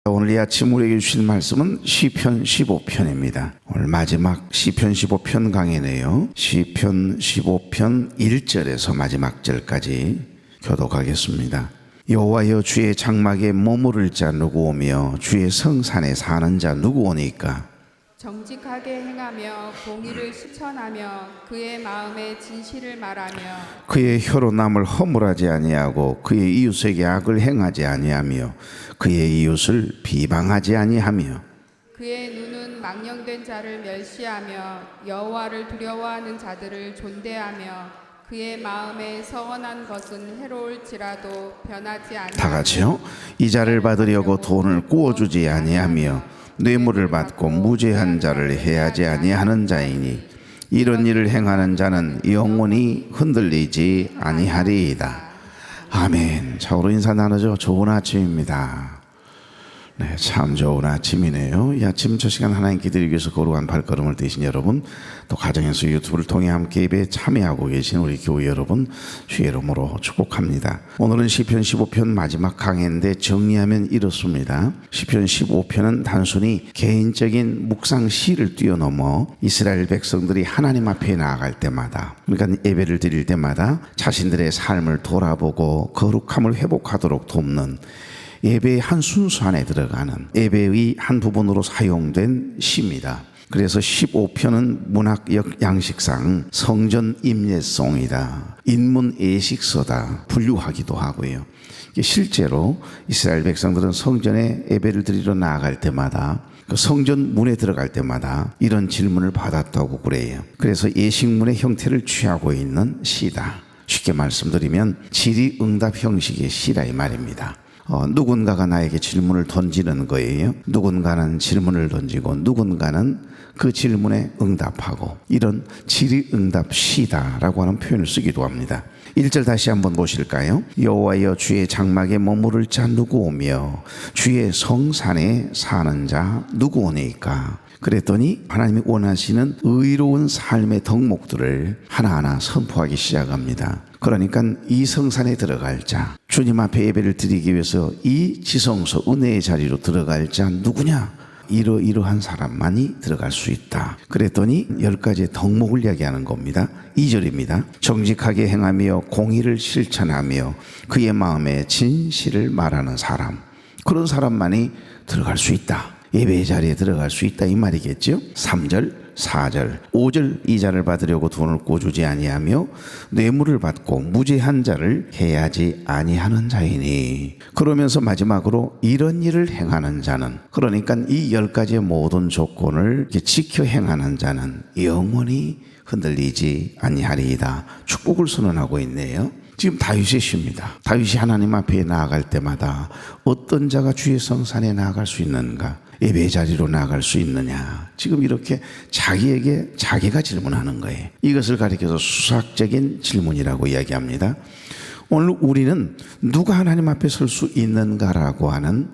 오늘 이 아침 우리에게 주신 말씀은 시편 15편입니다. 오늘 마지막 시편 15편 강의네요. 시편 15편 1절에서 마지막 절까지 교독하겠습니다. 여호와여, 주의 장막에 머무를 자 누구 오며 주의 성산에 사는 자 누구 오니까? 정직하게 행하며 공의를 실천하며 그의 마음에 진실을 말하며 그의 혀로 남을 허물하지 아니하고 그의 이웃에게 악을 행하지 아니하며 그의 이웃을 비방하지 아니하며 그의 눈은 망령된 자를 멸시하며 여호와를 두려워하는 자들을 존대하며 그의 마음에 서원한 것은 해로울지라도 변하지 아니하며 다 같이요. 이자를 받으려고 돈을 구워주지 아니하며 뇌물을 받고 무죄한 자를 해하지 아니하는 자이니 이런 일을 행하는 자는 영원히 흔들리지 아니하리이다. 아멘. 좌우로 인사 나누죠. 좋은 아침입니다. 네, 참 좋은 아침이네요. 이 아침 저 시간 하나님께 드리기 위해서 거룩한 발걸음을 떼신 여러분, 또 가정에서 유튜브를 통해 함께 예배에 참여하고 계신 우리 교회 여러분, 주의 이름으로 축복합니다. 오늘은 시편 15편 마지막 강해인데 정리하면 이렇습니다. 시편 15편은 단순히 개인적인 묵상 시를 뛰어넘어 이스라엘 백성들이 하나님 앞에 나아갈 때마다, 그러니까 예배를 드릴 때마다 자신들의 삶을 돌아보고 거룩함을 회복하도록 돕는 예배의 한 순수 안에 들어가는 예배의 한 부분으로 사용된 시입니다. 그래서 15편은 문학적 양식상 성전 임예송이다, 인문 예식서다 분류하기도 하고요. 실제로 이스라엘 백성들은 성전에 예배를 드리러 나아갈 때마다, 그 성전 문에 들어갈 때마다 이런 질문을 받았다고 그래요. 그래서 예식문의 형태를 취하고 있는 시다. 쉽게 말씀드리면 질의응답 형식의 시라 이 말입니다. 누군가가 나에게 질문을 던지는 거예요. 누군가는 질문을 던지고 누군가는 그 질문에 응답하고, 이런 질의응답 시다라고 하는 표현을 쓰기도 합니다. 1절 다시 한번 보실까요? 여호와여, 주의 장막에 머무를 자 누구 오며 주의 성산에 사는 자 누구 오니까? 그랬더니 하나님이 원하시는 의로운 삶의 덕목들을 하나하나 선포하기 시작합니다. 그러니까 이 성산에 들어갈 자, 주님 앞에 예배를 드리기 위해서 이 지성소 은혜의 자리로 들어갈 자 누구냐? 이러이러한 사람만이 들어갈 수 있다. 그랬더니 10가지의 덕목을 이야기하는 겁니다. 2절입니다. 정직하게 행하며 공의를 실천하며 그의 마음에 진실을 말하는 사람, 그런 사람만이 들어갈 수 있다. 예배의 자리에 들어갈 수 있다 이 말이겠죠. 3절, 4절, 5절, 이자를 받으려고 돈을 꿔주지 아니하며 뇌물을 받고 무죄한 자를 해하지 아니하는 자이니, 그러면서 마지막으로 이런 일을 행하는 자는, 그러니까 이 10가지의 모든 조건을 지켜 행하는 자는 영원히 흔들리지 아니하리이다. 축복을 선언하고 있네요. 지금 다윗의 시입니다. 다윗이 하나님 앞에 나아갈 때마다 어떤 자가 주의 성산에 나아갈 수 있는가, 예배 자리로 나아갈 수 있느냐, 지금 이렇게 자기에게 자기가 질문하는 거예요. 이것을 가리켜서 수학적인 질문이라고 이야기합니다. 오늘 우리는 누가 하나님 앞에 설 수 있는가라고 하는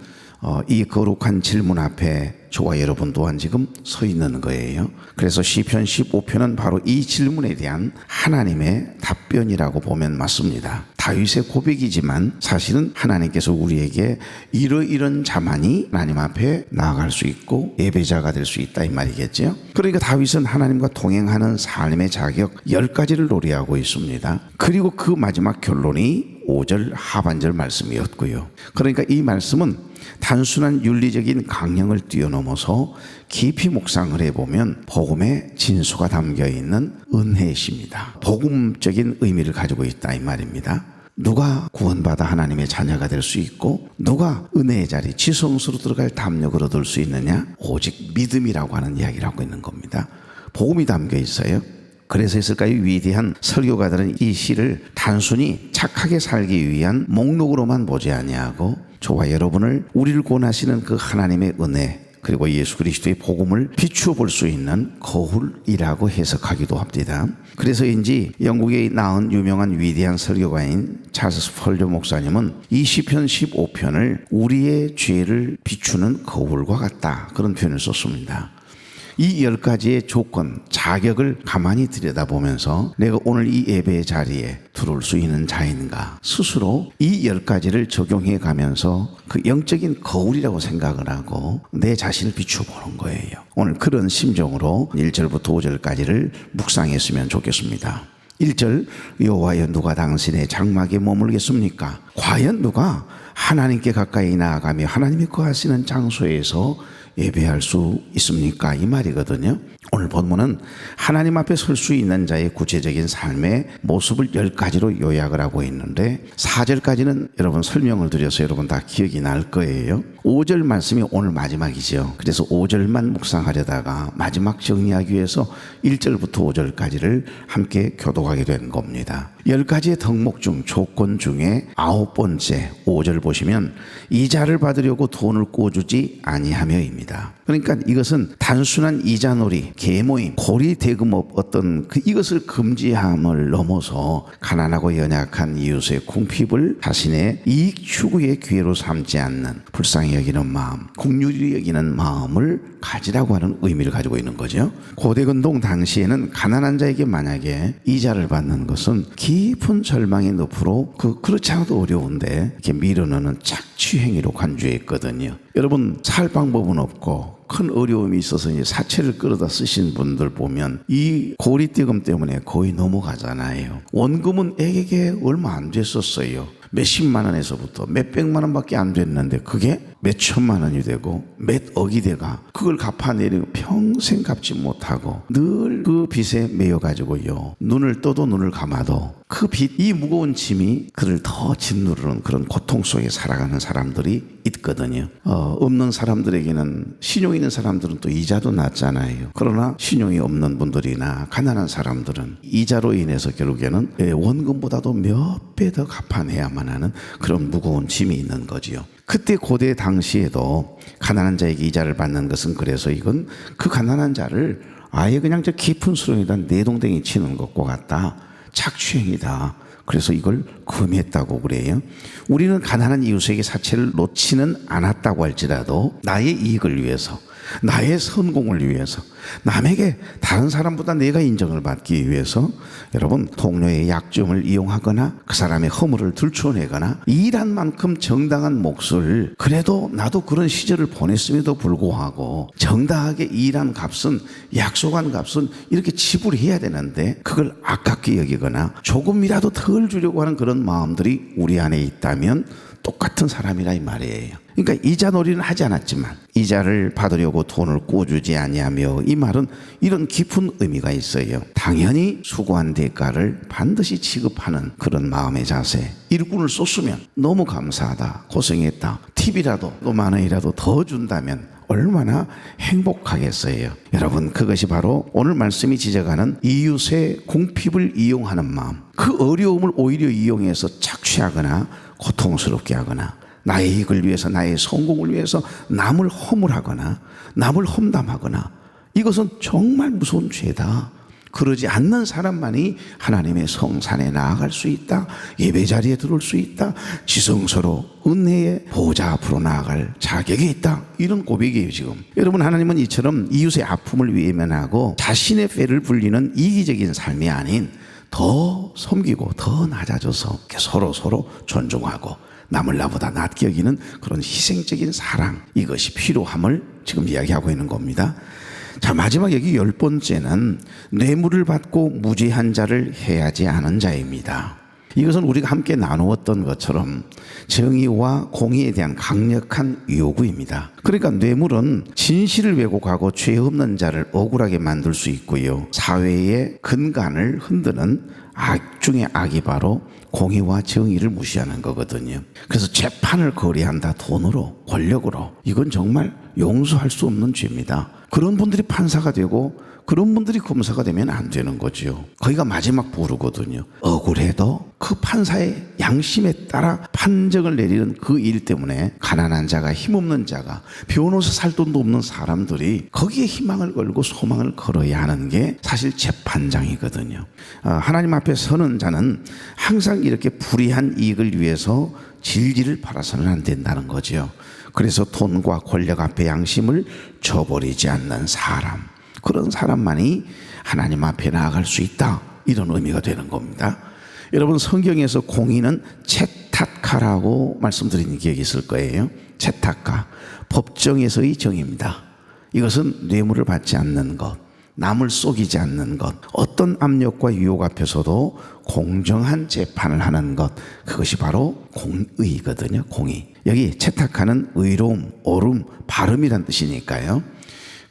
이 거룩한 질문 앞에 저와 여러분 또한 지금 서 있는 거예요. 그래서 시편 15편은 바로 이 질문에 대한 하나님의 답변이라고 보면 맞습니다. 다윗의 고백이지만 사실은 하나님께서 우리에게 이런 자만이 하나님 앞에 나아갈 수 있고 예배자가 될 수 있다 이 말이겠죠. 그러니까 다윗은 하나님과 동행하는 삶의 자격 10가지를 노래하고 있습니다. 그리고 그 마지막 결론이 5절 하반절 말씀이었고요. 그러니까 이 말씀은 단순한 윤리적인 강령을 뛰어넘어서 깊이 묵상을 해보면 복음의 진수가 담겨있는 은혜이십니다. 복음적인 의미를 가지고 있다 이 말입니다. 누가 구원받아 하나님의 자녀가 될 수 있고 누가 은혜의 자리 지성소로 들어갈 담력을 얻을 수 있느냐? 오직 믿음이라고 하는 이야기를 하고 있는 겁니다. 복음이 담겨 있어요. 그래서 있을까요? 위대한 설교가들은 이 시를 단순히 착하게 살기 위한 목록으로만 보지 아니하고 저와 여러분을, 우리를 구원하시는 그 하나님의 은혜, 그리고 예수 그리스도의 복음을 비추어 볼 수 있는 거울이라고 해석하기도 합니다. 그래서인지 영국에 나온 유명한 위대한 설교가인 찰스 스펄저 목사님은 이 시편 15편을 우리의 죄를 비추는 거울과 같다, 그런 표현을 썼습니다. 이 10가지의 조건, 자격을 가만히 들여다보면서 내가 오늘 이 예배의 자리에 들어올 수 있는 자인가 스스로 이 10가지를 적용해 가면서 그 영적인 거울이라고 생각을 하고 내 자신을 비춰보는 거예요. 오늘 그런 심정으로 1절부터 5절까지를 묵상했으면 좋겠습니다. 1절, 여호와여 누가 당신의 장막에 머물겠습니까? 과연 누가 하나님께 가까이 나아가며 하나님이 거하시는 장소에서 예배할 수 있습니까? 이 말이거든요. 오늘 본문은 하나님 앞에 설 수 있는 자의 구체적인 삶의 모습을 10가지로 요약을 하고 있는데 4절까지는 여러분 설명을 드려서 여러분 다 기억이 날 거예요. 5절 말씀이 오늘 마지막이죠. 그래서 5절만 묵상하려다가 마지막 정리하기 위해서 1절부터 5절까지를 함께 교독하게 된 겁니다. 10가지의 덕목 중 조건 중에 9번째 5절 보시면 이자를 받으려고 돈을 꿔주지 아니하며입니다. 그러니까 이것은 단순한 이자놀이, 계모임, 고리대금업 어떤 이것을 금지함을 넘어서 가난하고 연약한 이웃의 궁핍을 자신의 이익 추구의 기회로 삼지 않는 불쌍히 여기는 마음, 긍휼히 여기는 마음을 가지라고 하는 의미를 가지고 있는 거죠. 고대근동 당시에는 가난한 자에게 만약에 이자를 받는 것은 깊은 절망의 늪으로 그렇지 않아도 어려운데 이렇게 밀어넣는 착취행위로 간주했거든요. 여러분 살 방법은 없고 큰 어려움이 있어서 이제 사채를 끌어다 쓰신 분들 보면 이 고리대금 때문에 거의 넘어가잖아요. 원금은 액에게 얼마 안 됐었어요. 몇십만 원에서부터 몇백만 원밖에 안 됐는데 그게 몇천만 원이 되고 몇 억이 돼가 그걸 갚아내리고 평생 갚지 못하고 늘 그 빚에 매여가지고요. 눈을 떠도 눈을 감아도 그 빚, 이 무거운 짐이 그를 더 짓누르는 그런 고통 속에 살아가는 사람들이 있거든요. 없는 사람들에게는 신용 있는 사람들은 또 이자도 낮잖아요. 그러나 신용이 없는 분들이나 가난한 사람들은 이자로 인해서 결국에는 원금보다도 몇 배 더 갚아내야만 하는 그런 무거운 짐이 있는 거지요. 그때 고대 당시에도 가난한 자에게 이자를 받는 것은 그래서 이건 그 가난한 자를 아예 그냥 저 깊은 수렁에다 내동댕이 치는 것과 같다. 착취행위다. 그래서 이걸 금했다고 그래요. 우리는 가난한 이웃에게 사채를 놓지는 않았다고 할지라도 나의 이익을 위해서, 나의 성공을 위해서, 남에게 다른 사람보다 내가 인정을 받기 위해서 여러분 동료의 약점을 이용하거나 그 사람의 허물을 들춰내거나 일한 만큼 정당한 몫을 그래도 나도 그런 시절을 보냈음에도 불구하고 정당하게 일한 값은 약속한 값은 이렇게 지불해야 되는데 그걸 아깝게 여기거나 조금이라도 덜 주려고 하는 그런 마음들이 우리 안에 있다면 똑같은 사람이라 이 말이에요. 그러니까 이자놀이는 하지 않았지만 이자를 받으려고 돈을 꿔주지 아니하며 이 말은 이런 깊은 의미가 있어요. 당연히 수고한 대가를 반드시 지급하는 그런 마음의 자세. 일꾼을 쏟으면 너무 감사하다, 고생했다, 팁이라도 또 만 원이라도 더 준다면 얼마나 행복하겠어요. 여러분 그것이 바로 오늘 말씀이 지적하는 이웃의 궁핍을 이용하는 마음, 그 어려움을 오히려 이용해서 착취하거나 고통스럽게 하거나 나의 이익을 위해서, 나의 성공을 위해서 남을 허물하거나 남을 험담하거나 이것은 정말 무서운 죄다. 그러지 않는 사람만이 하나님의 성산에 나아갈 수 있다. 예배 자리에 들어올 수 있다. 지성소로 은혜의 보좌 앞으로 나아갈 자격이 있다. 이런 고백이에요 지금. 여러분 하나님은 이처럼 이웃의 아픔을 외면하고 자신의 폐를 불리는 이기적인 삶이 아닌 더 섬기고 더 낮아져서 서로 존중하고 남을 나보다 낮게 여기는 그런 희생적인 사랑, 이것이 필요함을 지금 이야기하고 있는 겁니다. 자, 마지막 여기 10번째는 뇌물을 받고 무죄한 자를 해하지 않은 자입니다. 이것은 우리가 함께 나누었던 것처럼 정의와 공의에 대한 강력한 요구입니다. 그러니까 뇌물은 진실을 왜곡하고 죄 없는 자를 억울하게 만들 수 있고요. 사회의 근간을 흔드는 악 중의 악이 바로 공의와 정의를 무시하는 거거든요. 그래서 재판을 거래한다. 돈으로, 권력으로. 이건 정말 용서할 수 없는 죄입니다. 그런 분들이 판사가 되고 그런 분들이 검사가 되면 안 되는 거죠. 거기가 마지막 보루거든요. 억울해도 그 판사의 양심에 따라 판정을 내리는 그 일 때문에 가난한 자가, 힘없는 자가, 변호사 살 돈도 없는 사람들이 거기에 희망을 걸고 소망을 걸어야 하는 게 사실 재판장이거든요. 하나님 앞에 서는 자는 항상 이렇게 불의한 이익을 위해서 질질을 팔아서는 안 된다는 거죠. 그래서 돈과 권력 앞에 양심을 저버리지 않는 사람, 그런 사람만이 하나님 앞에 나아갈 수 있다, 이런 의미가 되는 겁니다. 여러분, 성경에서 공의는 채타카라고 말씀드린 기억이 있을 거예요. 채타카, 법정에서의 정의입니다. 이것은 뇌물을 받지 않는 것, 남을 속이지 않는 것, 어떤 압력과 유혹 앞에서도 공정한 재판을 하는 것, 그것이 바로 공의거든요. 공의. 여기 채타카는 의로움, 옳음, 바름이란 뜻이니까요.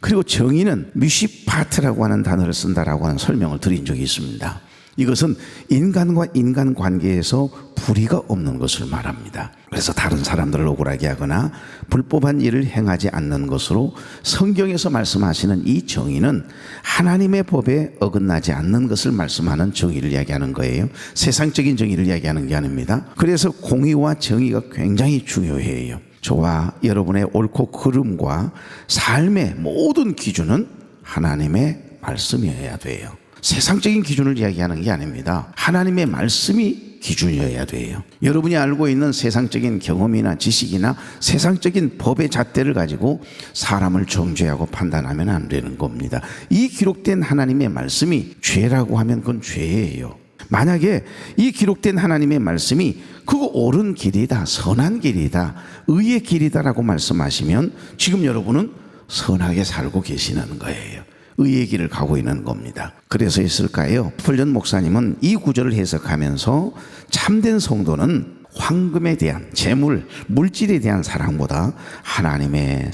그리고 정의는 미시파트라고 하는 단어를 쓴다라고 하는 설명을 드린 적이 있습니다. 이것은 인간과 인간 관계에서 불의가 없는 것을 말합니다. 그래서 다른 사람들을 억울하게 하거나 불법한 일을 행하지 않는 것으로 성경에서 말씀하시는 이 정의는 하나님의 법에 어긋나지 않는 것을 말씀하는 정의를 이야기하는 거예요. 세상적인 정의를 이야기하는 게 아닙니다. 그래서 공의와 정의가 굉장히 중요해요. 저와 여러분의 옳고 그름과 삶의 모든 기준은 하나님의 말씀이어야 돼요. 세상적인 기준을 이야기하는 게 아닙니다. 하나님의 말씀이 기준이어야 돼요. 여러분이 알고 있는 세상적인 경험이나 지식이나 세상적인 법의 잣대를 가지고 사람을 정죄하고 판단하면 안 되는 겁니다. 이 기록된 하나님의 말씀이 죄라고 하면 그건 죄예요. 만약에 이 기록된 하나님의 말씀이 그거 옳은 길이다, 선한 길이다, 의의 길이다라고 말씀하시면 지금 여러분은 선하게 살고 계시는 거예요. 의의 길을 가고 있는 겁니다. 그래서 있을까요? 풀전 목사님은 이 구절을 해석하면서 참된 성도는 황금에 대한, 재물, 물질에 대한 사랑보다 하나님에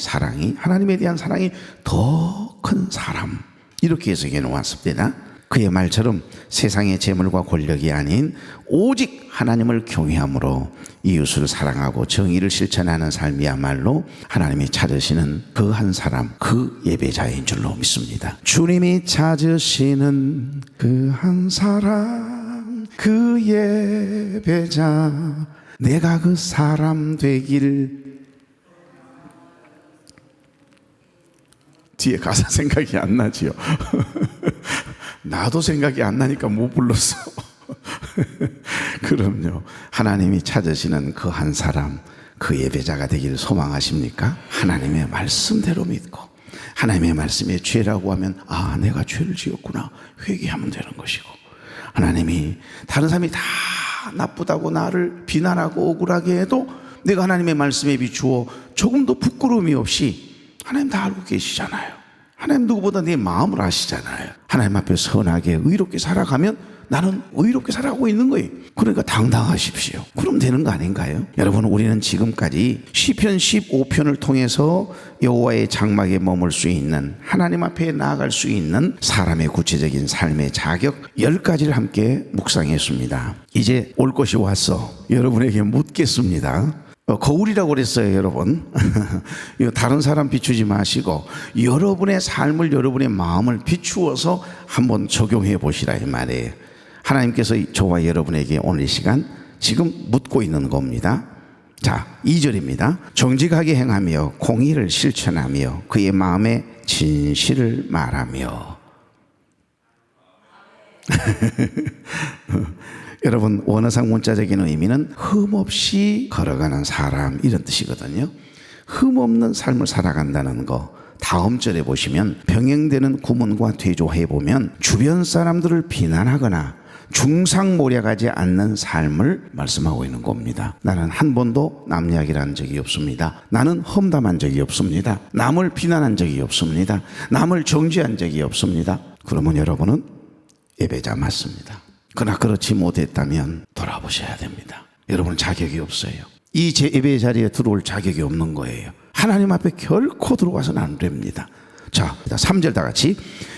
대한 사랑이 더 큰 사람, 이렇게 해석해 놓았습니다. 그의 말처럼 세상의 재물과 권력이 아닌 오직 하나님을 경외함으로 이웃을 사랑하고 정의를 실천하는 삶이야말로 하나님이 찾으시는 그 한 사람, 그 예배자인 줄로 믿습니다. 주님이 찾으시는 그 한 사람, 그 예배자, 내가 그 사람 되길. 뒤에 가사 생각이 안 나지요. 나도 생각이 안 나니까 못 불렀어. 그럼요. 하나님이 찾으시는 그 한 사람, 그 예배자가 되기를 소망하십니까? 하나님의 말씀대로 믿고 하나님의 말씀에 죄라고 하면 내가 죄를 지었구나, 회개하면 되는 것이고, 하나님이 다른 사람이 다 나쁘다고 나를 비난하고 억울하게 해도 내가 하나님의 말씀에 비추어 조금도 부끄러움이 없이, 하나님 다 알고 계시잖아요. 하나님 누구보다 내 마음을 아시잖아요. 하나님 앞에 선하게 의롭게 살아가면 나는 의롭게 살아가고 있는 거예요. 그러니까 당당하십시오. 그럼 되는 거 아닌가요? 여러분, 우리는 지금까지 시편 15편을 통해서 여호와의 장막에 머물 수 있는, 하나님 앞에 나아갈 수 있는 사람의 구체적인 삶의 자격 10가지를 함께 묵상했습니다. 이제 올 것이 왔어. 여러분에게 묻겠습니다. 거울이라고 그랬어요, 여러분. 이거 다른 사람 비추지 마시고 여러분의 삶을, 여러분의 마음을 비추어서 한번 적용해 보시라, 이 말이에요. 하나님께서 저와 여러분에게 오늘 이 시간 지금 묻고 있는 겁니다. 자, 2절입니다. 정직하게 행하며 공의를 실천하며 그의 마음에 진실을 말하며. 여러분, 원어상 문자적인 의미는 흠없이 걸어가는 사람, 이런 뜻이거든요. 흠없는 삶을 살아간다는 거. 다음 절에 보시면 병행되는 구문과 대조해 보면 주변 사람들을 비난하거나 중상모략하지 않는 삶을 말씀하고 있는 겁니다. 나는 한 번도 남 이야기를 한 적이 없습니다. 나는 험담한 적이 없습니다. 남을 비난한 적이 없습니다. 남을 정죄한 적이 없습니다. 그러면 여러분은 예배자 맞습니다. 그러나 그렇지 못했다면 돌아보셔야 됩니다. 여러분은 자격이 없어요. 이 제 예배 자리에 들어올 자격이 없는 거예요. 하나님 앞에 결코 들어와서는 안 됩니다. 자, 3절 다 같이.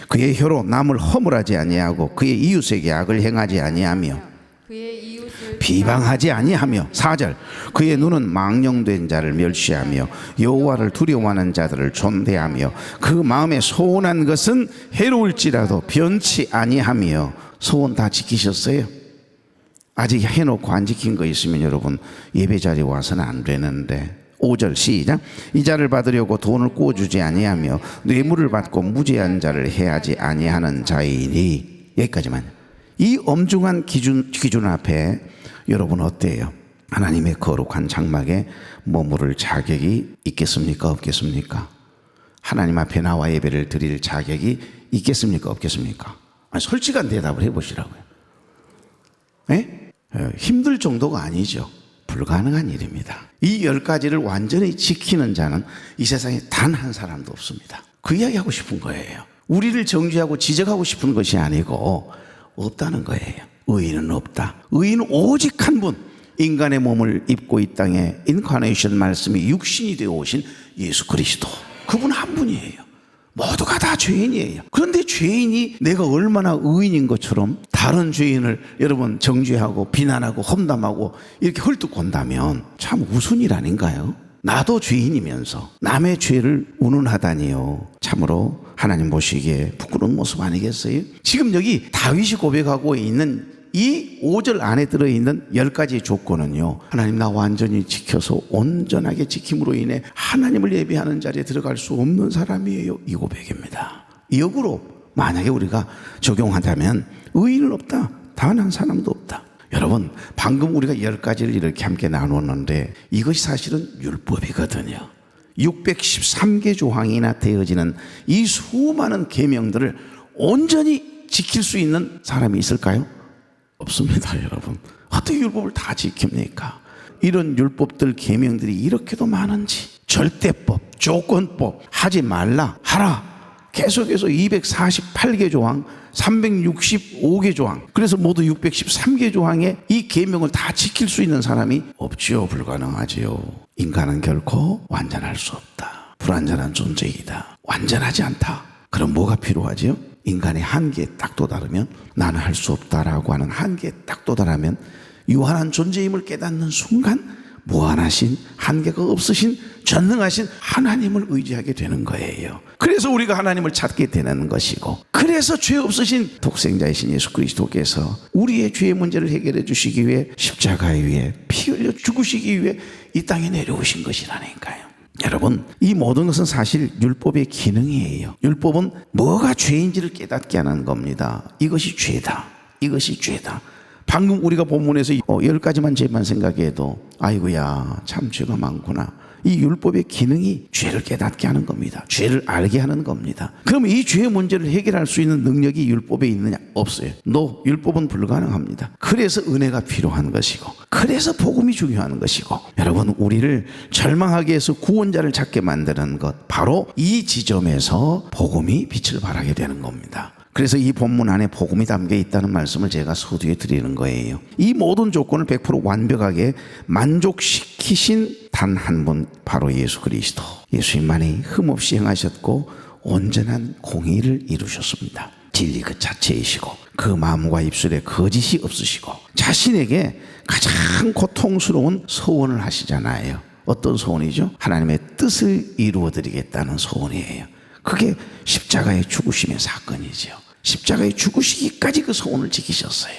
그의 혀로 남을 허물하지 아니하고 그의 이웃에게 악을 행하지 아니하며 그의 이웃을 비방하지 아니하며. 4절. 그의 눈은 망령된 자를 멸시하며 여호와를 두려워하는 자들을 존대하며 그 마음에 소원한 것은 해로울지라도 변치 아니하며. 소원 다 지키셨어요? 아직 해놓고 안 지킨 거 있으면 여러분 예배 자리에 와서는 안 되는데. 5절 시작. 이 자를 받으려고 돈을 꾸어주지 아니하며 뇌물을 받고 무죄한 자를 해하지 아니하는 자이니. 여기까지만. 이 엄중한 기준 앞에 여러분 어때요? 하나님의 거룩한 장막에 머무를 자격이 있겠습니까, 없겠습니까? 하나님 앞에 나와 예배를 드릴 자격이 있겠습니까? 없겠습니까? 아니, 솔직한 대답을 해보시라고요. 네? 힘들 정도가 아니죠. 불가능한 일입니다. 이 10가지를 완전히 지키는 자는 이 세상에 단 한 사람도 없습니다. 그 이야기 하고 싶은 거예요. 우리를 정죄하고 지적하고 싶은 것이 아니고 없다는 거예요. 의인은 없다. 의인은 오직 한 분, 인간의 몸을 입고 이 땅에 인카네이션 말씀이 육신이 되어 오신 예수 그리스도, 그분 한 분이에요. 모두가 다 죄인이에요. 그런데 죄인이 내가 얼마나 의인인 것처럼 다른 죄인을 여러분 정죄하고 비난하고 험담하고 이렇게 헐뜯곤다면 참 우스운 일 아닌가요? 나도 죄인이면서 남의 죄를 운운하다니요. 참으로 하나님 보시기에 부끄러운 모습 아니겠어요? 지금 여기 다윗이 고백하고 있는 이 5절 안에 들어있는 10가지 조건은요, 하나님 나 완전히 지켜서 온전하게 지킴으로 인해 하나님을 예배하는 자리에 들어갈 수 없는 사람이에요, 이 고백입니다. 역으로 만약에 우리가 적용한다면 의인은 없다, 단 한 사람도 없다. 여러분, 방금 우리가 10가지를 이렇게 함께 나눴는데 이것이 사실은 율법이거든요. 613개 조항이나 되어지는 이 수많은 계명들을 온전히 지킬 수 있는 사람이 있을까요? 없습니다, 여러분. 어떻게 율법을 다 지킵니까? 이런 율법들, 계명들이 이렇게도 많은지, 절대법, 조건법, 하지 말라, 하라, 계속해서 248개 조항, 365개 조항, 그래서 모두 613개 조항의 이 계명을 다 지킬 수 있는 사람이 없지요. 불가능하지요. 인간은 결코 완전할 수 없다. 불완전한 존재이다. 완전하지 않다. 그럼 뭐가 필요하지요? 인간의 한계에 딱 도달하면, 나는 할 수 없다라고 하는 한계에 딱 도달하면 유한한 존재임을 깨닫는 순간 무한하신, 한계가 없으신, 전능하신 하나님을 의지하게 되는 거예요. 그래서 우리가 하나님을 찾게 되는 것이고, 그래서 죄 없으신 독생자이신 예수 그리스도께서 우리의 죄의 문제를 해결해 주시기 위해 십자가 위에 피 흘려 죽으시기 위해 이 땅에 내려오신 것이라니까요. 여러분, 이 모든 것은 사실 율법의 기능이에요. 율법은 뭐가 죄인지를 깨닫게 하는 겁니다. 이것이 죄다, 이것이 죄다. 방금 우리가 본문에서 10가지만 죄만 생각해도 아이고야 참 죄가 많구나. 이 율법의 기능이 죄를 깨닫게 하는 겁니다. 죄를 알게 하는 겁니다. 그럼 이 죄의 문제를 해결할 수 있는 능력이 율법에 있느냐? 없어요. 율법은 불가능합니다. 그래서 은혜가 필요한 것이고, 그래서 복음이 중요한 것이고, 여러분, 우리를 절망하게 해서 구원자를 찾게 만드는 것, 바로 이 지점에서 복음이 빛을 발하게 되는 겁니다. 그래서 이 본문 안에 복음이 담겨 있다는 말씀을 제가 서두에 드리는 거예요. 이 모든 조건을 100% 완벽하게 만족시키신 단 한 분, 바로 예수 그리스도. 예수님만이 흠없이 행하셨고 온전한 공의를 이루셨습니다. 진리 그 자체이시고, 그 마음과 입술에 거짓이 없으시고, 자신에게 가장 고통스러운 소원을 하시잖아요. 어떤 소원이죠? 하나님의 뜻을 이루어드리겠다는 소원이에요. 그게 십자가의 죽으심의 사건이죠. 십자가에 죽으시기까지 그 소원을 지키셨어요.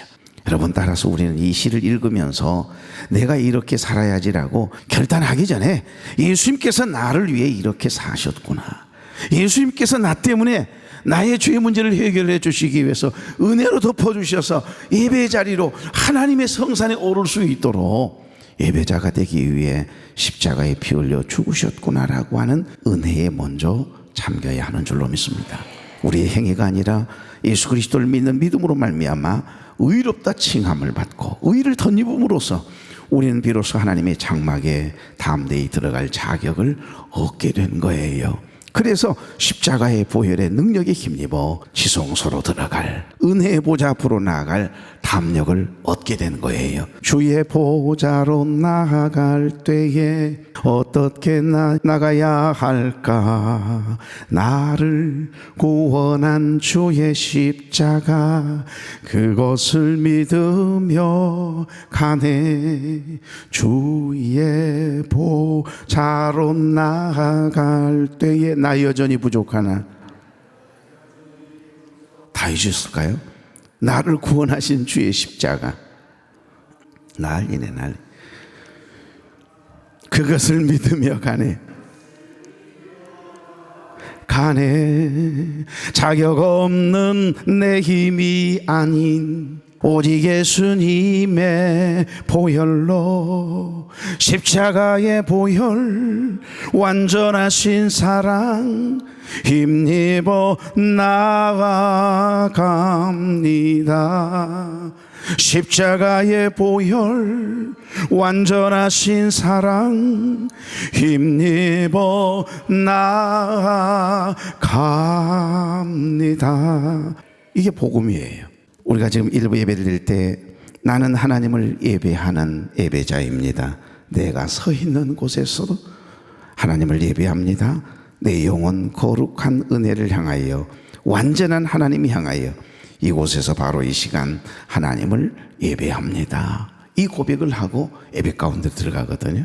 여러분, 따라서 우리는 이 시를 읽으면서 내가 이렇게 살아야지라고 결단하기 전에 예수님께서 나를 위해 이렇게 사셨구나, 예수님께서 나 때문에 나의 죄의 문제를 해결해 주시기 위해서 은혜로 덮어주셔서 예배 자리로 하나님의 성산에 오를 수 있도록 예배자가 되기 위해 십자가에 피 흘려 죽으셨구나라고 하는 은혜에 먼저 잠겨야 하는 줄로 믿습니다. 우리의 행위가 아니라 예수 그리스도를 믿는 믿음으로 말미암아 의롭다 칭함을 받고 의를 덧입음으로써 우리는 비로소 하나님의 장막에 담대히 들어갈 자격을 얻게 된 거예요. 그래서 십자가의 보혈의 능력에 힘입어 지성소로 들어갈, 은혜의 보좌 앞으로 나아갈 담력을 얻게 된 거예요. 주의 보좌로 나아갈 때에 어떻게 나가야 할까? 나를 구원한 주의 십자가, 그것을 믿으며 가네. 주의 보좌로 나아갈 때에 나 여전히 부족하나? 다 잊으셨을까요? 나를 구원하신 주의 십자가. 난리네, 난리. 그것을 믿으며 가네. 가네. 자격 없는 내 힘이 아닌 오직 예수님의 보혈로, 십자가의 보혈, 완전하신 사랑 힘입어 나아갑니다. 십자가의 보혈, 완전하신 사랑 힘입어 나아갑니다. 이게 복음이에요. 우리가 지금 일부 예배를 드릴 때 나는 하나님을 예배하는 예배자입니다. 내가 서 있는 곳에서도 하나님을 예배합니다. 내 영혼 거룩한 은혜를 향하여, 완전한 하나님을 향하여 이곳에서 바로 이 시간 하나님을 예배합니다. 이 고백을 하고 예배 가운데 들어가거든요.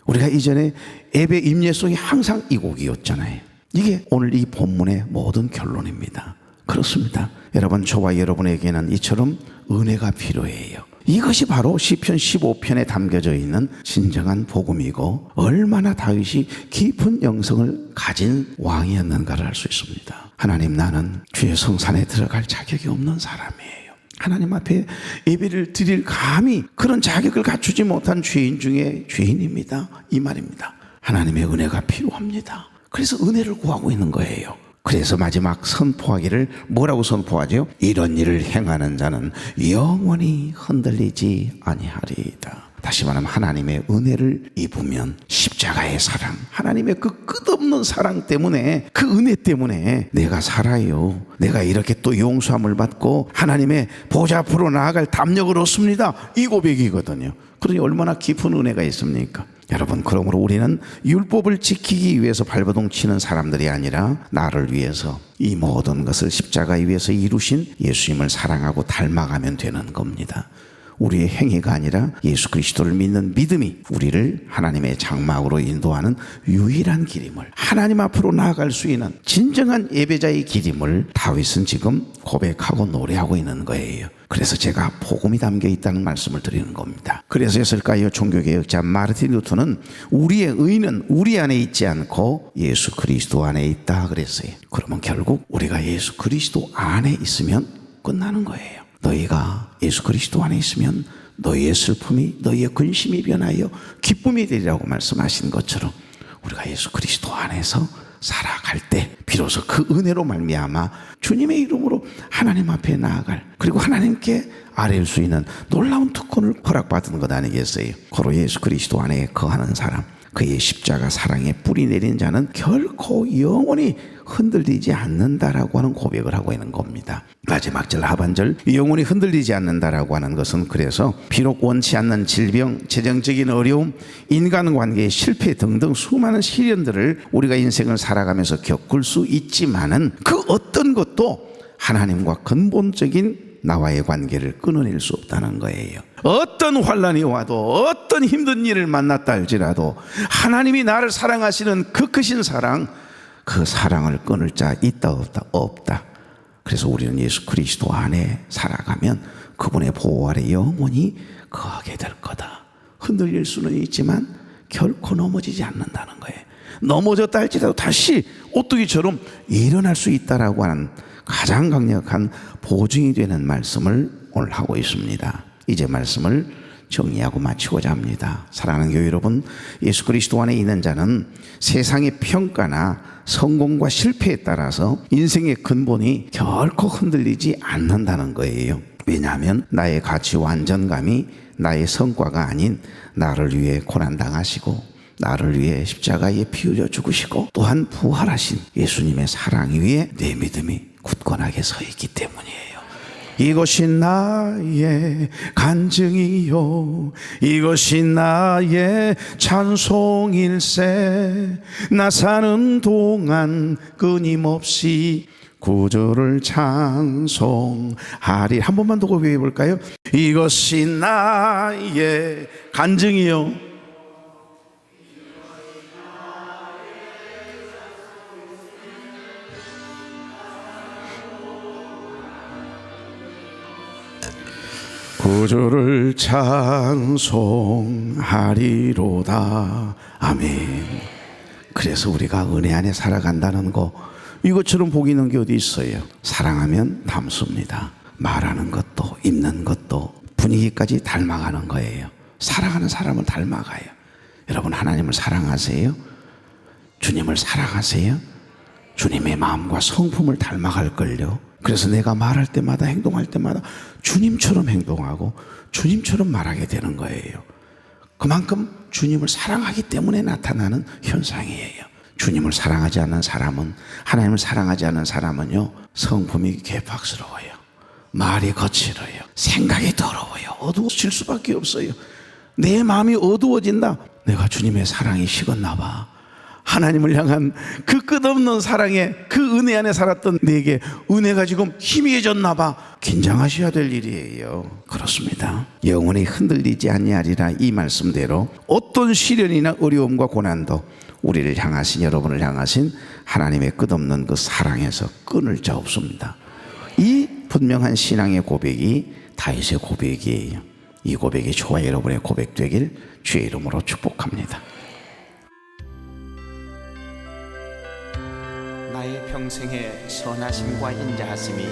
우리가 이전에 예배 임예송이 항상 이 곡이었잖아요. 이게 오늘 이 본문의 모든 결론입니다. 그렇습니다. 여러분, 저와 여러분에게는 이처럼 은혜가 필요해요. 이것이 바로 시편 15편에 담겨져 있는 진정한 복음이고, 얼마나 다윗이 깊은 영성을 가진 왕이었는가를 알 수 있습니다. 하나님, 나는 주의 성산에 들어갈 자격이 없는 사람이에요. 하나님 앞에 예배를 드릴 감히 그런 자격을 갖추지 못한 죄인 중에 죄인입니다. 이 말입니다. 하나님의 은혜가 필요합니다. 그래서 은혜를 구하고 있는 거예요. 그래서 마지막 선포하기를 뭐라고 선포하죠? 이런 일을 행하는 자는 영원히 흔들리지 아니하리이다. 다시 말하면 하나님의 은혜를 입으면 십자가의 사랑, 하나님의 그 끝없는 사랑 때문에, 그 은혜 때문에 내가 살아요. 내가 이렇게 또 용서함을 받고 하나님의 보좌 앞으로 나아갈 담력을 얻습니다. 이 고백이거든요. 그러니 얼마나 깊은 은혜가 있습니까? 여러분, 그러므로 우리는 율법을 지키기 위해서 발버둥 치는 사람들이 아니라 나를 위해서 이 모든 것을 십자가 위에서 이루신 예수님을 사랑하고 닮아가면 되는 겁니다. 우리의 행위가 아니라 예수 그리스도를 믿는 믿음이 우리를 하나님의 장막으로 인도하는 유일한 길임을, 하나님 앞으로 나아갈 수 있는 진정한 예배자의 길임을 다윗은 지금 고백하고 노래하고 있는 거예요. 그래서 제가 복음이 담겨 있다는 말씀을 드리는 겁니다. 그래서였을까요? 종교개혁자 마르틴 루터는 우리의 의는 우리 안에 있지 않고 예수 그리스도 안에 있다 그랬어요. 그러면 결국 우리가 예수 그리스도 안에 있으면 끝나는 거예요. 너희가 예수 그리스도 안에 있으면 너희의 슬픔이, 너희의 근심이 변하여 기쁨이 되리라고 말씀하신 것처럼 우리가 예수 그리스도 안에서 살아갈 때 비로소 그 은혜로 말미암아 주님의 이름으로 하나님 앞에 나아갈, 그리고 하나님께 아뢰일 수 있는 놀라운 특권을 허락받은 것 아니겠어요? 바로 예수 그리스도 안에 거하는 사람, 그의 십자가 사랑에 뿌리 내린 자는 결코 영원히 흔들리지 않는다라고 하는 고백을 하고 있는 겁니다. 마지막 절 하반절, 영원히 흔들리지 않는다라고 하는 것은, 그래서 비록 원치 않는 질병, 재정적인 어려움, 인간관계의 실패 등등 수많은 시련들을 우리가 인생을 살아가면서 겪을 수 있지만은 그 어떤 것도 하나님과 근본적인 나와의 관계를 끊어낼 수 없다는 거예요. 어떤 환난이 와도, 어떤 힘든 일을 만났다 할지라도 하나님이 나를 사랑하시는 그 크신 사랑, 그 사랑을 끊을 자 있다 없다? 없다. 그래서 우리는 예수 그리스도 안에 살아가면 그분의 보호 아래 영원히 거하게 될 거다. 흔들릴 수는 있지만 결코 넘어지지 않는다는 거예요. 넘어졌다 할지라도 다시 오뚜기처럼 일어날 수 있다라고 하는 가장 강력한 보증이 되는 말씀을 오늘 하고 있습니다. 이제 말씀을 정리하고 마치고자 합니다. 사랑하는 교회 여러분, 예수 그리스도 안에 있는 자는 세상의 평가나 성공과 실패에 따라서 인생의 근본이 결코 흔들리지 않는다는 거예요. 왜냐하면 나의 가치와 안전감이 나의 성과가 아닌 나를 위해 고난당하시고 나를 위해 십자가에 피 흘려 죽으시고 또한 부활하신 예수님의 사랑 위에 내 믿음이 굳건하게 서 있기 때문이에요. 이것이 나의 간증이요, 이것이 나의 찬송일세. 나 사는 동안 끊임없이 구주를 찬송하리. 한 번만 더 고백해 볼까요? 이것이 나의 간증이요, 구주를 찬송하리로다. 아멘. 그래서 우리가 은혜 안에 살아간다는 거, 이것처럼 복 있는 게 어디 있어요? 사랑하면 담습니다. 말하는 것도 입는 것도 분위기까지 닮아가는 거예요. 사랑하는 사람을 닮아가요. 여러분, 하나님을 사랑하세요? 주님을 사랑하세요? 주님의 마음과 성품을 닮아갈걸요. 그래서 내가 말할 때마다 행동할 때마다 주님처럼 행동하고 주님처럼 말하게 되는 거예요. 그만큼 주님을 사랑하기 때문에 나타나는 현상이에요. 주님을 사랑하지 않는 사람은, 하나님을 사랑하지 않는 사람은요, 성품이 개팍스러워요. 말이 거칠어요. 생각이 더러워요. 어두워질 수밖에 없어요. 내 마음이 어두워진다. 내가 주님의 사랑이 식었나 봐. 하나님을 향한 그 끝없는 사랑에, 그 은혜 안에 살았던 내게 은혜가 지금 희미해졌나 봐. 긴장하셔야 될 일이에요. 그렇습니다. 영원히 흔들리지 아니하리라, 이 말씀대로 어떤 시련이나 어려움과 고난도 우리를 향하신, 여러분을 향하신 하나님의 끝없는 그 사랑에서 끊을 자 없습니다. 이 분명한 신앙의 고백이 다윗의 고백이에요. 이 고백이 저와 여러분의 고백 되길 주의 이름으로 축복합니다. 나의 평생의 선하심과 인자하심이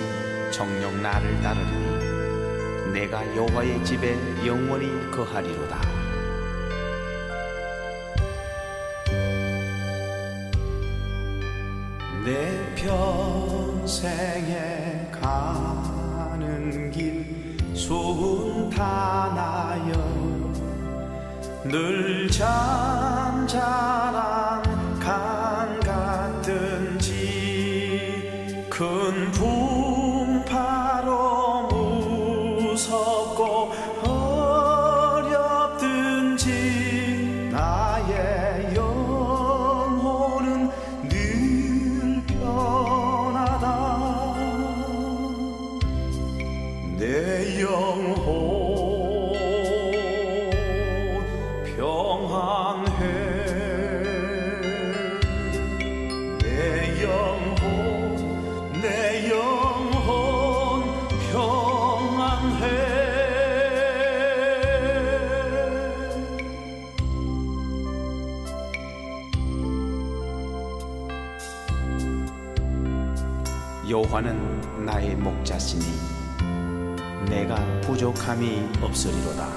정녕 나를 따르리니 내가 여호와의 집에 영원히 거하리로다. 내 평생에 가는 길 순탄하여 늘 잔잔한 강 같든지 큰 풍파로 무섭고 어렵든지 나의 영혼은 늘 편하다. 내 영혼 평안해. 내 영혼 평안해. 여호와는 나의 목자시니 내가 부족함이 없으리로다.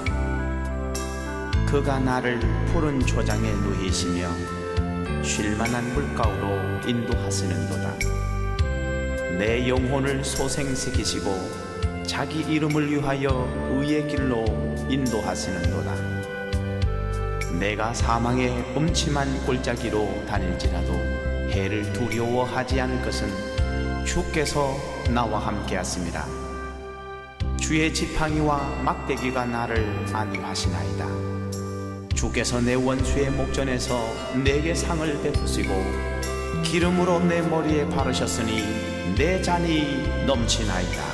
그가 나를 푸른 초장에 누이시며 쉴만한 물가로 인도하시는도다. 내 영혼을 소생시키시고 자기 이름을 위하여 의의 길로 인도하시는도다. 내가 사망의 음침한 골짜기로 다닐지라도 해를 두려워하지 않을 것은 주께서 나와 함께 하심이라. 주의 지팡이와 막대기가 나를 안위하시나이다. 주께서 내 원수의 목전에서 내게 상을 베푸시고 기름으로 내 머리에 바르셨으니 내 잔이 넘치나이다.